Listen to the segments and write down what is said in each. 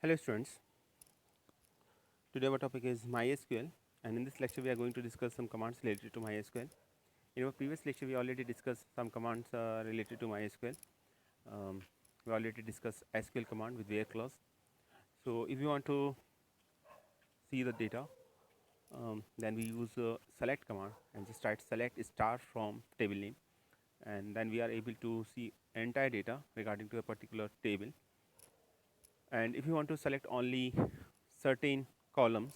Hello students, today our topic is MySQL, and in this lecture we are going to discuss some commands related to MySQL. In our previous lecture we already discussed some commands related to MySQL. We already discussed SQL command with where clause. So if you want to see the data, then we use select command and just write select star from table name, and then we are able to see entire data regarding to a particular table. And if you want to select only certain columns,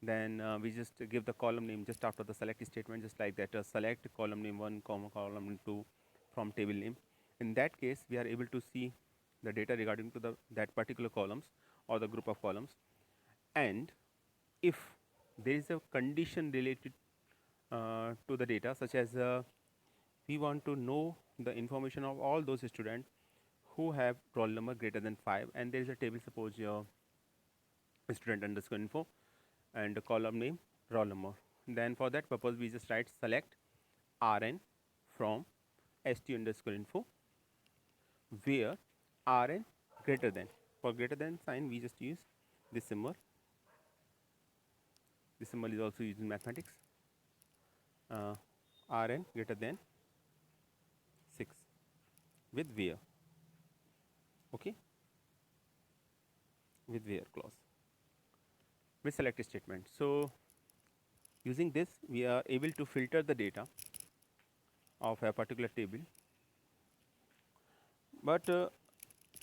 then we just give the column name just after the select statement, just like that, select column name 1 comma column name 2 from table name. In that case we are able to see the data regarding to the that particular columns or the group of columns. And if there is a condition related to the data, such as we want to know the information of all those students who have roll number greater than 5, and there is a table, suppose your student underscore info and the column name roll number. Then for that purpose we just write select rn from stu underscore info, where rn greater than, for greater than sign we just use this symbol. This symbol is also used in mathematics. Rn greater than 6 with where, okay, with where clause with select statement. So using this we are able to filter the data of a particular table, but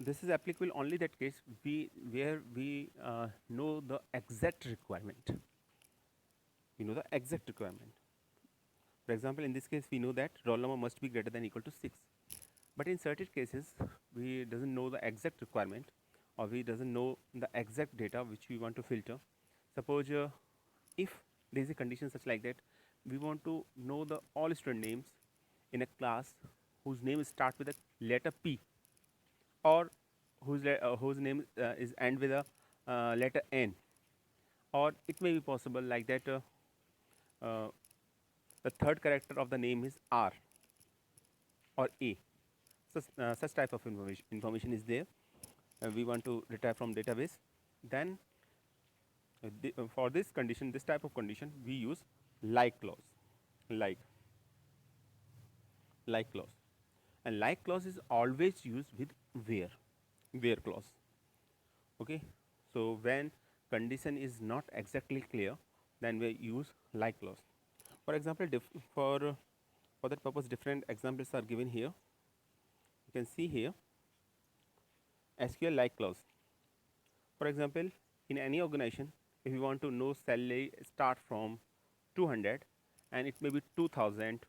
this is applicable only that case where we know the exact requirement. We know the exact requirement. For example, in this case we know that roll number must be greater than equal to 6, but in certain cases we doesn't know the exact requirement, or we doesn't know the exact data which we want to filter. Suppose if there is a condition such like that, we want to know the all student names in a class whose name start with a letter P, or whose name is end with a letter N, or it may be possible like that uh, the third character of the name is R or A. Such type of information is there. We want to retrieve from database. Then for this condition, this type of condition, we use like clause, like like clause, and like clause is always used with where clause. Okay, so when condition is not exactly clear, then we use like clause. For example, for that purpose different examples are given here. You can see here SQL like clause. For example, in any organization, if you want to know salary start from 200, and it may be 2000,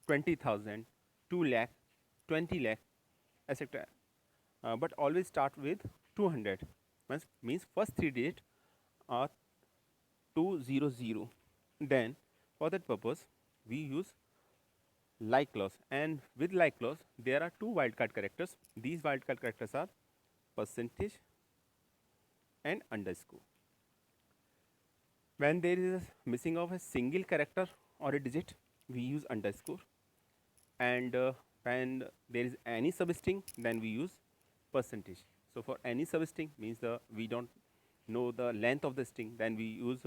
20,000, 2 lakh, 20 lakh, etc. But always start with 200. Means first three digit are 200. Then for that purpose we use like clause, and with like clause there are two wildcard characters. These wildcard characters are percentage and underscore. When there is a missing of a single character or a digit, we use underscore, and when there is any substring, then we use percentage. So for any substring means we don't know the length of the string, then we use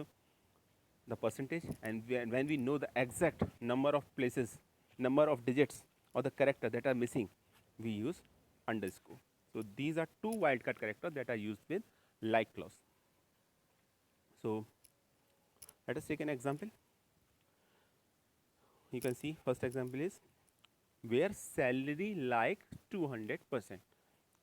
the percentage, and when we know the exact number of places, number of digits or the character that are missing, we use underscore. So these are two wildcard characters that are used with like clause. So let us take an example. You can see first example is where salary like 200%.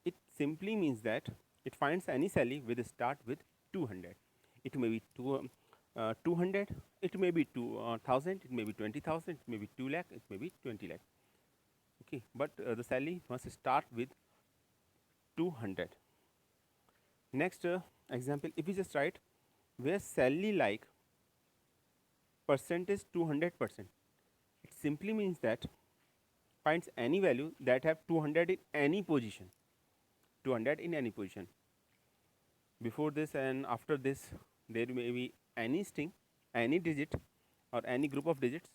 It simply means that it finds any salary with a start with 200. It may be 200, it may be 2,000, it may be 20,000, it may be 2 lakh, it may be 20 lakh. Okay, but the salary must start with 200. Next example, if we just write where salary like percentage 200%, it simply means that finds any value that have 200 in any position, 200 in any position. Before this and after this there may be any string, any digit or any group of digits,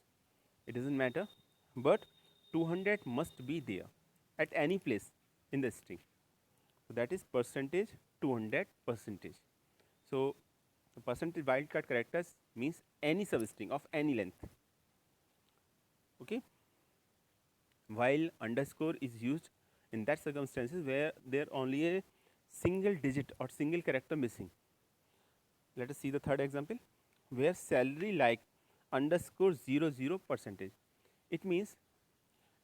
it doesn't matter, but 200 must be there at any place in the string. So that is percentage 200 percentage. So the percentage wildcard characters means any substring of any length. Okay. While underscore is used in that circumstances where there only a single digit or single character missing. Let us see the third example, where salary like underscore 00 percentage. It means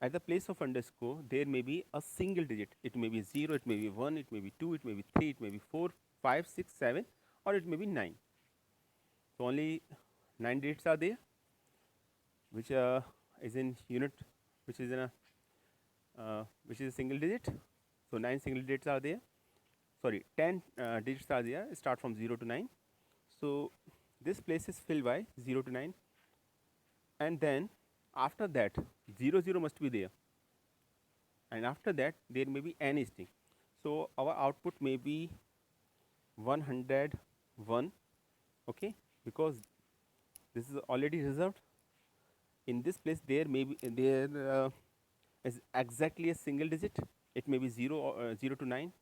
at the place of underscore there may be a single digit. It may be 0, it may be 1, it may be 2, it may be 3, it may be 4, 5, 6, 7, or it may be 9. So only 9 digits are there, which is in unit, which is in a which is a single digit. So 9 single digits are there. Sorry, 10 digits are there. Start from 0 to 9. So this place is filled by 0 to 9, and then after that 0 0 must be there, and after that there may be n string. So our output may be 101. Okay, because this is already reserved. In this place there may be is exactly a single digit. It may be 0 or 0 to 9,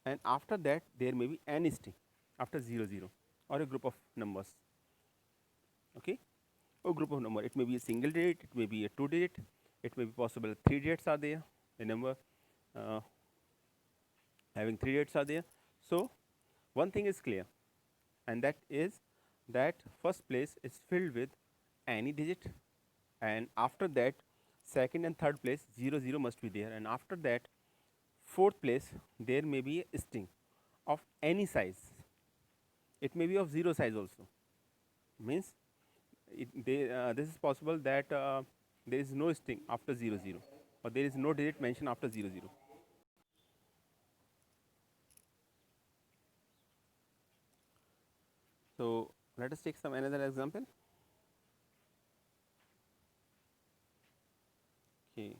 and after that there may be n string after 0 0 or a group of numbers. Okay, a group of number. It may be a single digit, it may be a 2 digit, it may be possible 3 digits are there. The number having 3 digits are there. So one thing is clear, and that is that first place is filled with any digit, and after that second and third place 0 0 must be there, and after that fourth place there may be a string of any size. It may be of 0 size also. Means this is possible that there is no string after 0 0, or there is no digit mentioned after 0 0. So let us take some another example. Okay.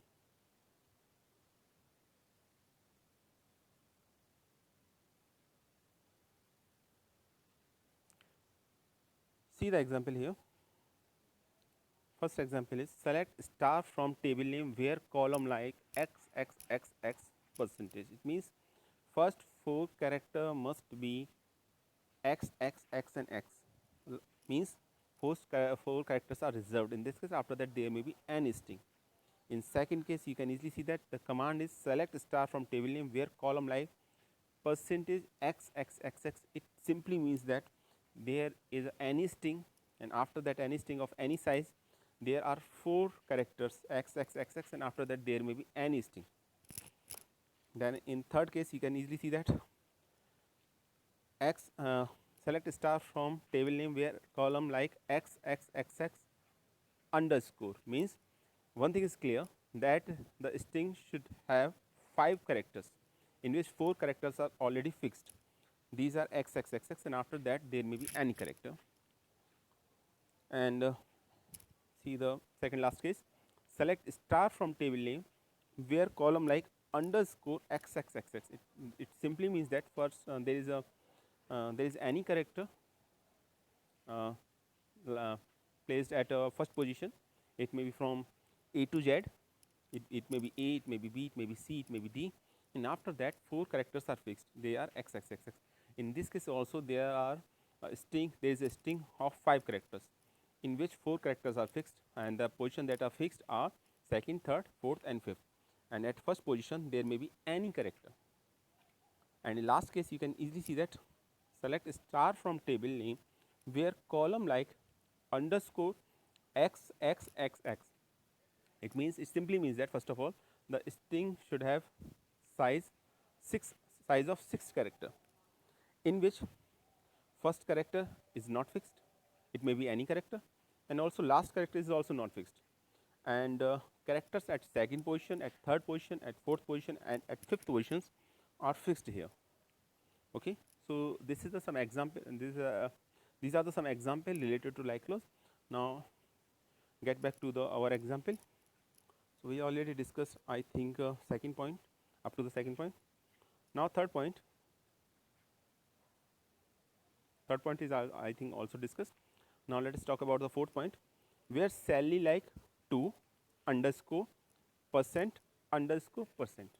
See the example here. First example is select star from table name where column like x x x x percentage. It means first 4 character must be x x x and x. Means four characters are reserved. In this case, after that there may be n string. In second case, you can easily see that the command is select star from table name where column like percentage x x x x. It simply means that there is any string, and after that any string of any size there are 4 characters x x x x, and after that there may be any string. Then in third case you can easily see that x select star from table name where column like x x x x underscore. Means one thing is clear, that the string should have 5 characters, in which 4 characters are already fixed. These are x x x x, and after that there may be any character. And see the second last case, select star from table name where column like underscore x x x x. It simply means that first there is any character placed at first position. It may be from A to Z. It may be A, it may be B, it may be C, it may be D, and after that 4 characters are fixed. They are x x x x. In this case also there are string. There is a string of 5 characters, in which 4 characters are fixed, and the position that are fixed are second, third, fourth, and fifth. And at first position there may be any character. And in last case you can easily see that select star from table name where column like underscore x x x x. It means, it simply means that first of all the string should have size of 6 character, in which first character is not fixed. It may be any character, and also last character is also not fixed, and characters at second position, at third position, at fourth position, and at fifth positions are fixed here. Okay, so this is the some example, and these are the some example related to like clause. Now get back to the our example. So we already discussed, I think, second point, up to the second point. Now third point. Third point is I think also discussed. Now let us talk about the fourth point, where Sally like 2 underscore percent underscore percent.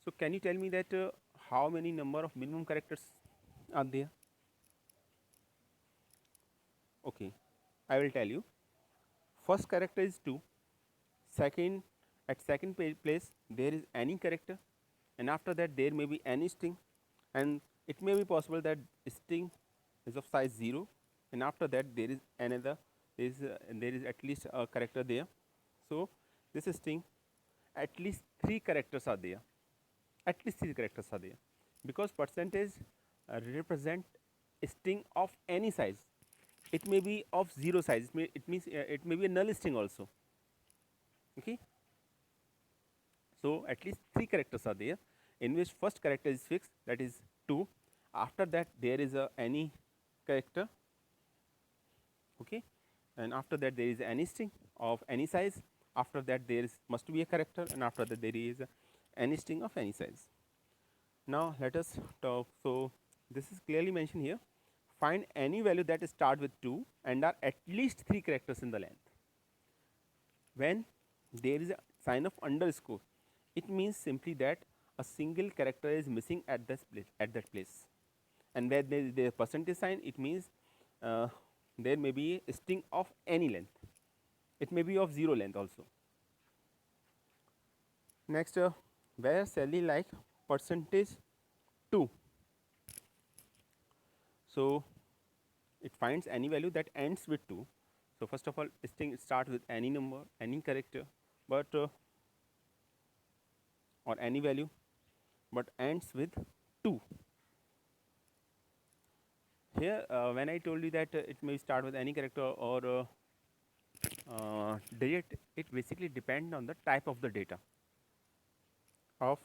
So can you tell me that how many number of minimum characters are there? Okay, I will tell you. First character is 2. Second, at second place there is any character, and after that there may be any string, and it may be possible that string is of size 0, and after that there is another, there is at least a character there. So this string, at least 3 characters are there, at least 3 characters are there, because percentage represent string of any size. It may be of 0 size, it means it may be a null string also. Okay, so at least 3 characters are there, in which first character is fixed, that is 2. After that there is a any character, okay, and after that there is any string of any size. After that there is must be a character, and after that there is any string of any size. Now let us talk. So this is clearly mentioned here. Find any value that start with 2 and are at least 3 characters in the length. When there is a sign of underscore, it means simply that a single character is missing at this place, at that place. And where there is the percentage sign, it means there may be a string of any length. It may be of 0 length also. Next, where Sally like percentage 2. So it finds any value that ends with 2. So first of all, string starts with any number, any character, but or any value, but ends with 2. Here, when I told you that it may start with any character or digit, it basically depends on the type of the data of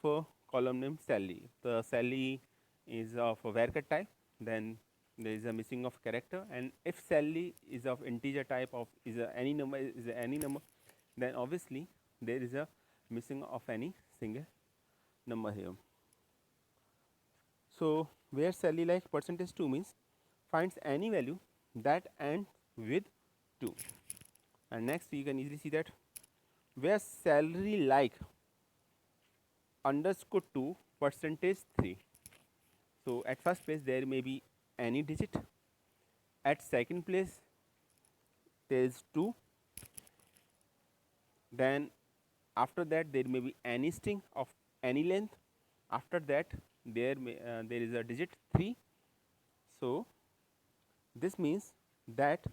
column name Sally. The Sally is of a varchar type, then there is a missing of character, and if Sally is of integer type of any number, then obviously there is a missing of any single number here. So where Sally like percentage 2 means finds any value that ends with 2. And next you can easily see that where salary like underscore 2 percentage 3. So at first place there may be any digit, at second place there is 2, then after that there may be any string of any length, after that there is a digit 3. So this means that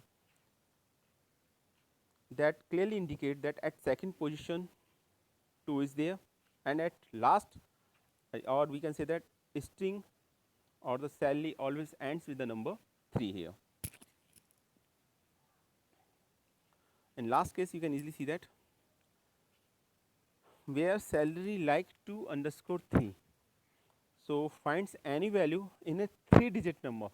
clearly indicate that at second position 2 is there, and at last or we can say that string or the Sally always ends with the number 3 here. In last case you can easily see that where salary like 2 underscore 3. So finds any value in a 3 digit number.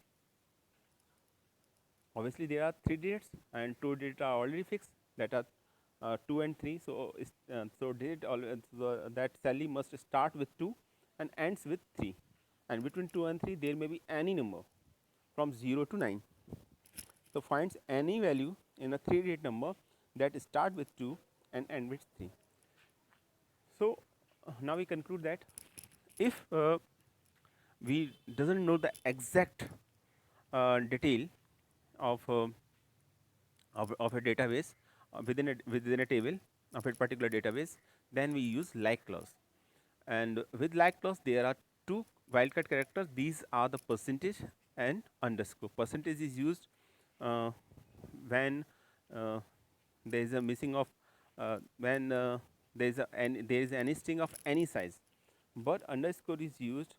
Obviously there are 3 digits and 2 digits are already fixed, that are 2 and 3. So digit that Sally must start with 2 and ends with 3, and between 2 and 3 there may be any number from 0 to 9. So finds any value in a 3 digit number that start with 2 and end with 3. So now we conclude that if we doesn't know the exact detail of, of a database within a table of a particular database, then we use like clause. And with like clause there are 2 wildcard characters. These are the percentage and underscore. Percentage is used when there is a missing of when there is any string of any size, but underscore is used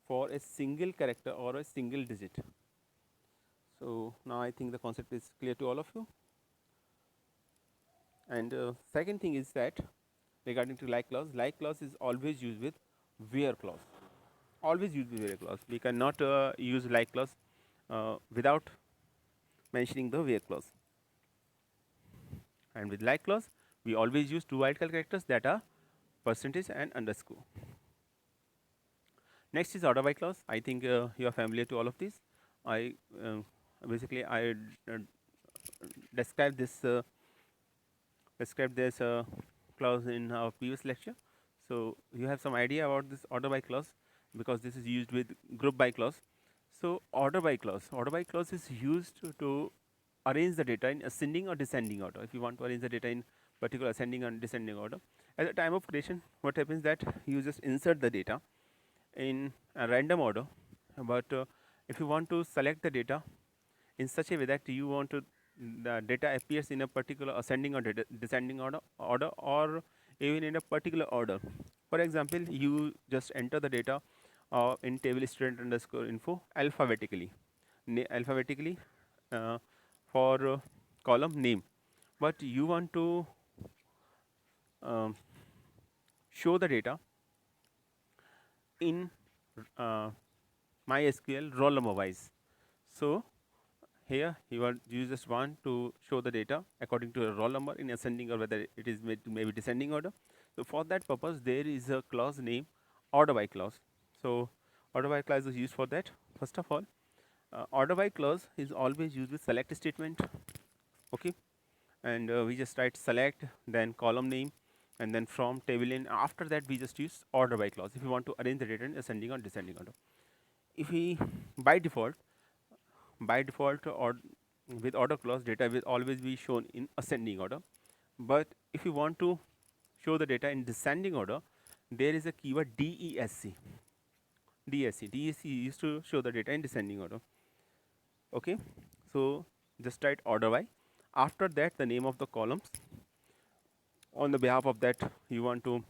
for a single character or a single digit. So now I think the concept is clear to all of you. And second thing is that regarding to like clause is always used with where clause. Always use the where clause. We cannot use like clause without mentioning the where clause. And with like clause, we always use 2 wildcard characters, that are percentage and underscore. Next is order by clause. I think you are familiar to all of these. I basically I described this clause in our previous lecture. So you have some idea about this order by clause because this is used with group by clause. So order by clause is used to arrange the data in ascending or descending order. If you want to arrange the data in particular ascending and descending order, at the time of creation, what happens that you just insert the data in a random order. But if you want to select the data in such a way that you want to the data appears in a particular ascending or descending order or even in a particular order. For example, you just enter the data in table student underscore info alphabetically, alphabetically for column name, but you want to um, show the data in uh, MySQL roll number wise. So here you just want to show the data according to a roll number in ascending or whether it is maybe descending order. So for that purpose, there is a clause name order by clause. So order by clause is used for that. First of all, order by clause is always used with select statement. Okay, and we just write select, then column name, and then from table in. After that, we just use order by clause if you want to arrange the data in ascending or descending order. If we by default or with order clause, data will always be shown in ascending order. But if you want to show the data in descending order, there is a keyword DESC. DESC used to show the data in descending order. Okay, so just write order by. After that, the name of the columns. On the behalf of that, you want to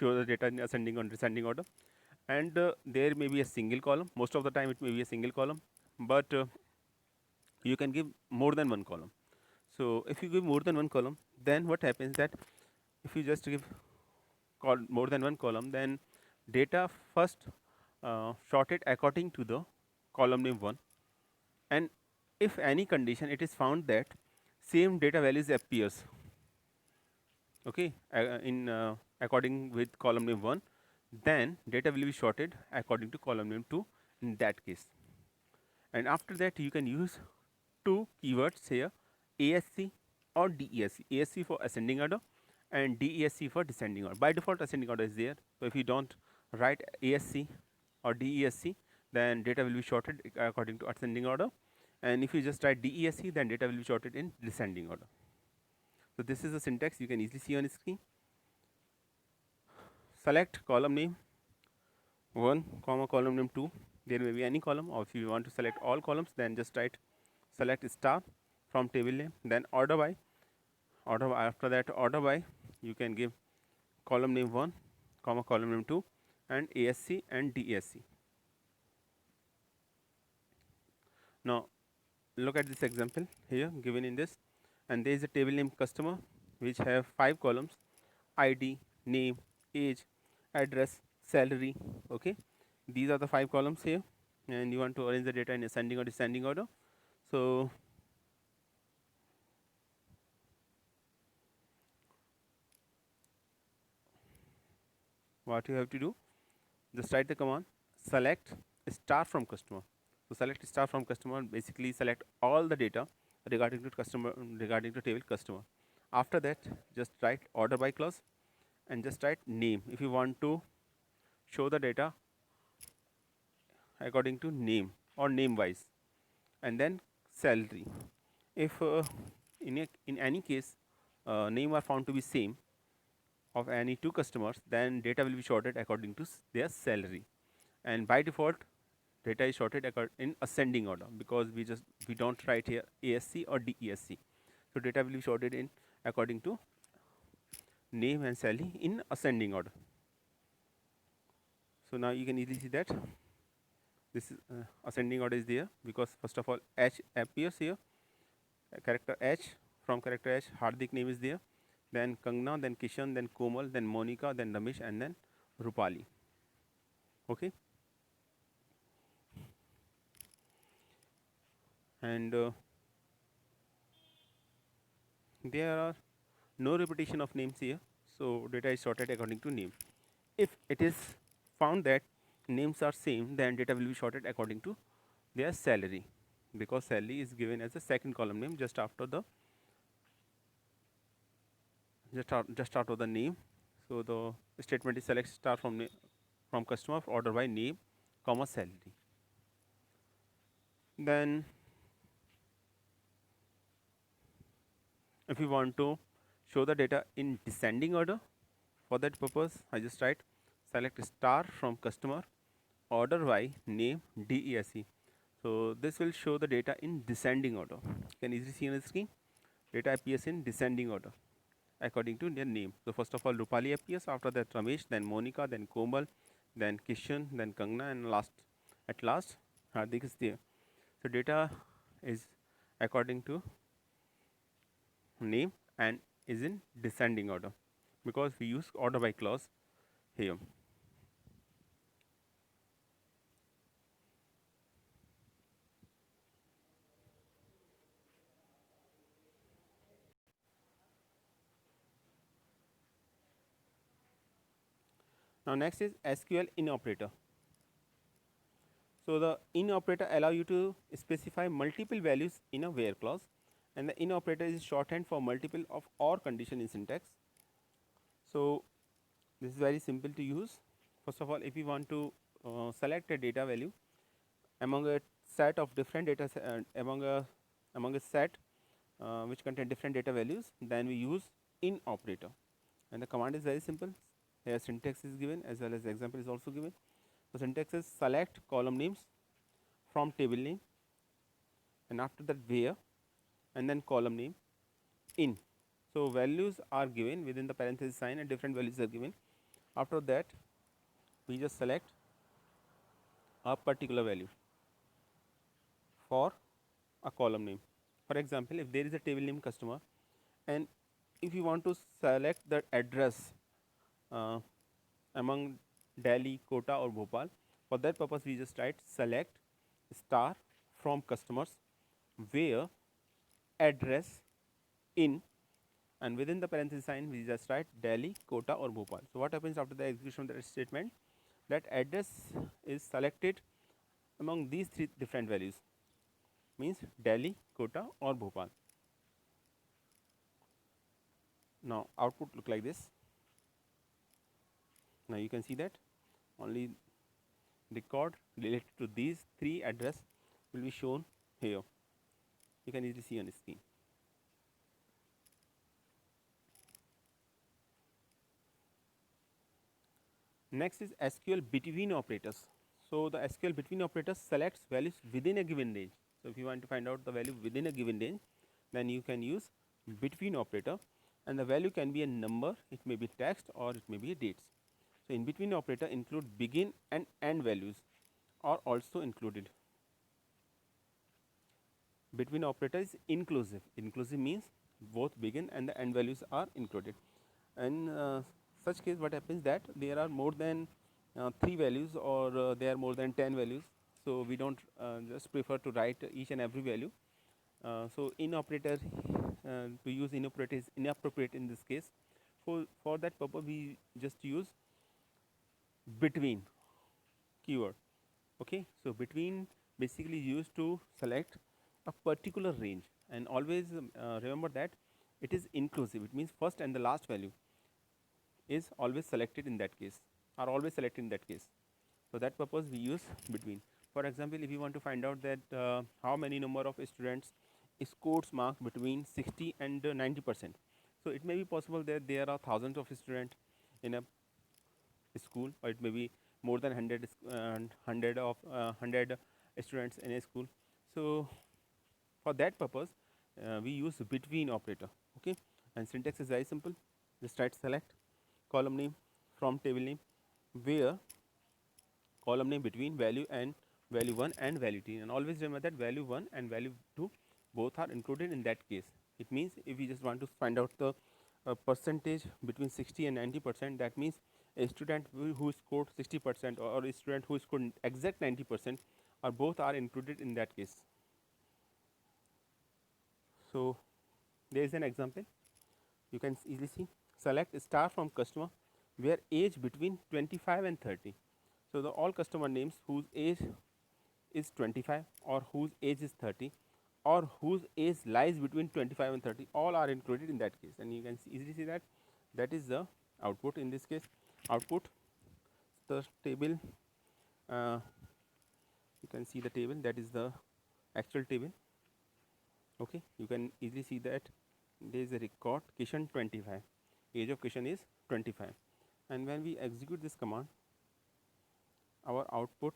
show the data in ascending or descending order, and there may be a single column. Most of the time, it may be a single column, but you can give more than one column. So if you give more than one column, then what happens that if you just give more than one column, then data first sorted according to the column name 1, and if any condition it is found that same data values appears, okay, in according with column name 1, then data will be sorted according to column name 2 in that case. And after that, you can use two keywords here, ASC or DESC. ASC for ascending order and DESC for descending order. By default, ascending order is there. So if you don't write ASC or DESC, then data will be sorted according to ascending order. And if you just write DESC, then data will be sorted in descending order. So this is the syntax you can easily see on the screen. Select column name 1, comma column name 2. There may be any column, or if you want to select all columns, then just write select star from table name, then order by. After that, order by, you can give column name 1, comma column name 2, and ASC and DSC. Now look at this example here given in this, and there is a table name customer which have 5 columns: ID, name, age, address, salary. Okay, these are the 5 columns here, and you want to arrange the data in ascending or descending order. So what you have to do, just write the command select star from customer. So select star from customer, basically select all the data regarding to customer, regarding to table customer. After that, just write order by clause and just write name if you want to show the data according to name or name wise, and then salary. If in any case name are found to be same of any two customers, then data will be sorted according to their salary. And by default, data is sorted in ascending order because we don't write here ASC or DESC. So data will be sorted in according to name and salary in ascending order. So now you can easily see that this is ascending order is there because first of all H appears here, character H. From character H, Hardik name is there, then Kangna, then Kishan, then Komal, then Monica, then Ramesh, and then Rupali. Okay, and there are no repetition of names here, so data is sorted according to name. If it is found that names are same, then data will be sorted according to their salary because salary is given as a second column name just after the name. So the statement is select star from customer order by name, comma salary. Then if we want to show the data in descending order, for that purpose I just write select star from customer order by name DESE. So this will show the data in descending order. You can easily see on the screen. Data appears in descending order according to their name. So first of all Rupali appears, after that Ramesh, then Monica, then Komal, then Kishan, then Kangna, and at last Hardik is there. So data is according to name and is in descending order because we use order by clause here. Now next is SQL in operator. So the in operator allow you to specify multiple values in a where clause, and the in operator is shorthand for multiple of or condition in syntax. So this is very simple to use. First of all, if you want to select a data value among a set of different data among a set which contain different data values, then we use in operator, and the command is very simple. Here syntax is given as well as the example is also given. The syntax is select column names from table name, and after that where, and then column name in. So values are given within the parenthesis sign and different values are given. After that we just select a particular value for a column name. For example, if there is a table name customer, and if you want to select the address uh, among Delhi, Kota or Bhopal, for that purpose we just write select star from customers where address in, and within the parenthesis sign we just write Delhi, Kota or Bhopal. So what happens after the execution of that statement, that address is selected among these three different values, means Delhi, Kota or Bhopal. Now output look like this. Now you can see that only record related to these three address will be shown here. You can easily see on the screen. Next is SQL between operators. So the SQL between operators selects values within a given range. So if you want to find out the value within a given range, then you can use between operator, and the value can be a number, it may be text or it may be dates. So in between operator include begin and end values are also included. Between operator is inclusive. Inclusive means both begin and the end values are included. In such case, what happens that there are more than 3 values or there are more than 10 values. So we don't just prefer to write each and every value. So in operator, to use in operator is inappropriate in this case. For that purpose, we just use between keyword. Okay, so between basically used to select a particular range, and always remember that it is inclusive. It means first and the last value is always selected in that case, are always selected in that case. So that purpose we use between. For example, if you want to find out that how many number of students scores marks between 60 and 90%. So it may be possible that there are thousands of students in a school, or it may be more than 100 students in a school. So for that purpose we use between operator. Okay, and syntax is very simple. Just write select column name from table name where column name between value and value 1 and value 2, and always remember that value 1 and value 2 both are included in that case. It means if we just want to find out the percentage between 60 and 90%, that means a student who scored 60% or a student who scored exact 90% or both are included in that case. So there is an example. You can easily see select star from customer where age between 25 and 30. So the all customer names whose age is 25 or whose age is 30 or whose age lies between 25 and 30, all are included in that case, and you can easily see that that is the output. In this case, output, the table, you can see the table, that is the actual table. Okay, you can easily see that there is a record Kishan 25, age of Kishan is 25, and when we execute this command, our output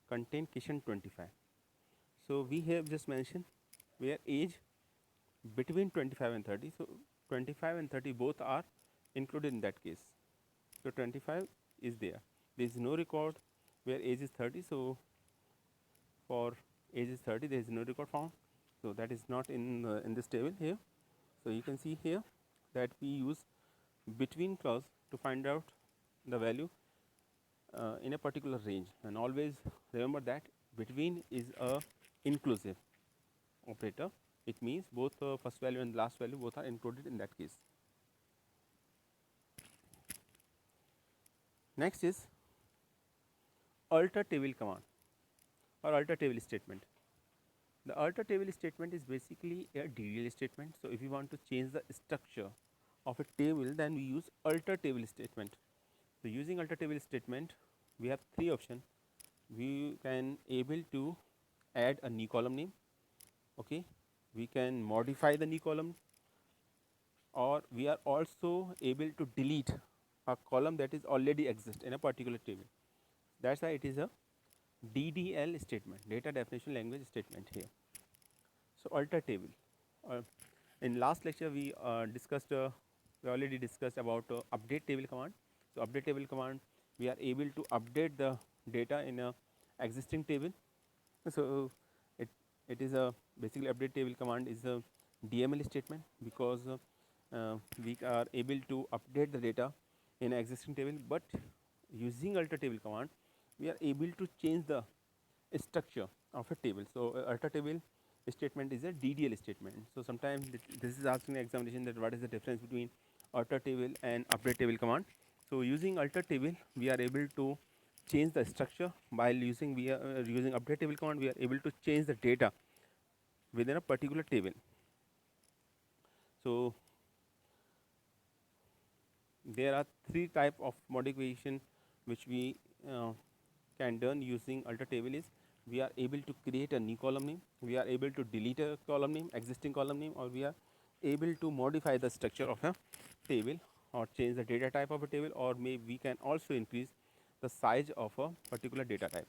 contain Kishan 25. So we have just mentioned where age between 25 and 30. So 25 and 30 both are included in that case. So 25 is there. There is no record where age is 30. So for age is 30, there is no record found. So that is not in this table here. So you can see here that we use between clause to find out the value in a particular range, and always remember that between is a inclusive operator. It means both first value and last value both are included in that case. Next is alter table command or alter table statement. The alter table statement is basically a DDL statement. So if you want to change the structure of a table, then we use alter table statement. So using alter table statement, we have three options. We can able to add a new column name. Okay, we can modify the new column, or we are also able to delete a column that is already exist in a particular table. That's why it is a DDL statement, data definition language statement here. So alter table. In last lecture we already discussed about update table command. So update table command, we are able to update the data in a existing table. So it is a basically update table command is a DML statement, because we are able to update the data in an existing table, but using alter table command we are able to change the structure of a table. So alter table statement is a DDL statement. So sometimes this is asking the examination that what is the difference between alter table and update table command. So using alter table we are able to change the structure, while using using update table command we are able to change the data within a particular table. So there are three type of modification which we can done using alter table. Is we are able to create a new column name, we are able to delete a column name, existing column name, or we are able to modify the structure of a table or change the data type of a table, or maybe we can also increase the size of a particular data type.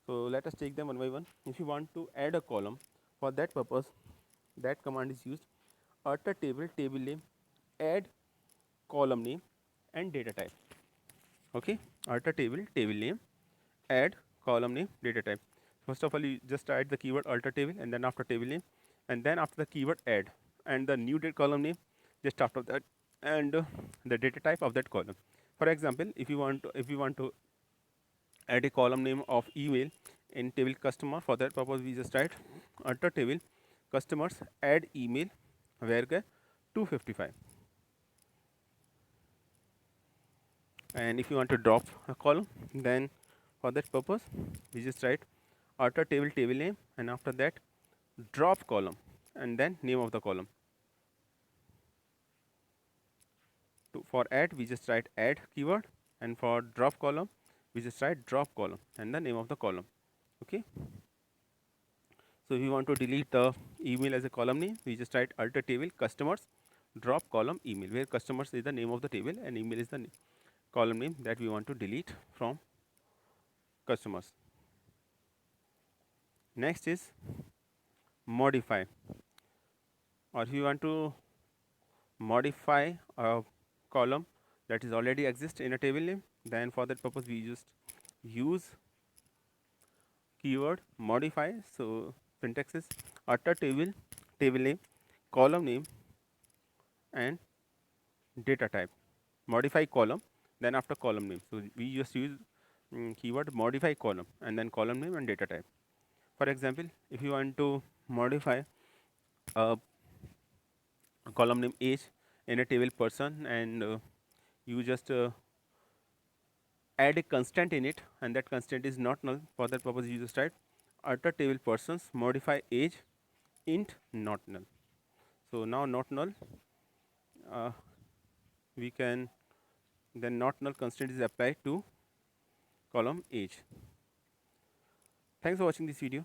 So let us take them one by one. If you want to add a column, for that purpose that command is used, alter table table name, add column name and data type. Okay, alter table table name, add column name, data type. First of all, you just add the keyword alter table, and then after table name, and then after the keyword add, and the new column name just after that, and the data type of that column. For example, if you want to add a column name of email in table customer, for that purpose we just write alter table customers add email varchar 255. And if you want to drop a column, then for that purpose we just write alter table table name, and after that drop column, and then name of the column. For add we just write add keyword, and for drop column we just write drop column and the name of the column. Okay, so if you want to delete the email as a column name, we just write alter table customers drop column email, where customers is the name of the table and email is the column name that we want to delete from customers. Next is modify, or if you want to modify a column that is already exist in a table name, then for that purpose we just use keyword modify. So syntax is alter table table name, column name and data type, modify column, then after column name. So we just use keyword modify column and then column name and data type. For example, if you want to modify a column name age in a table person, and you just add a constant in it, and that constant is not null, for that purpose you just write alter table persons modify age int not null. So now not null, we can then not null constraint is applied to column age. Thanks for watching this video.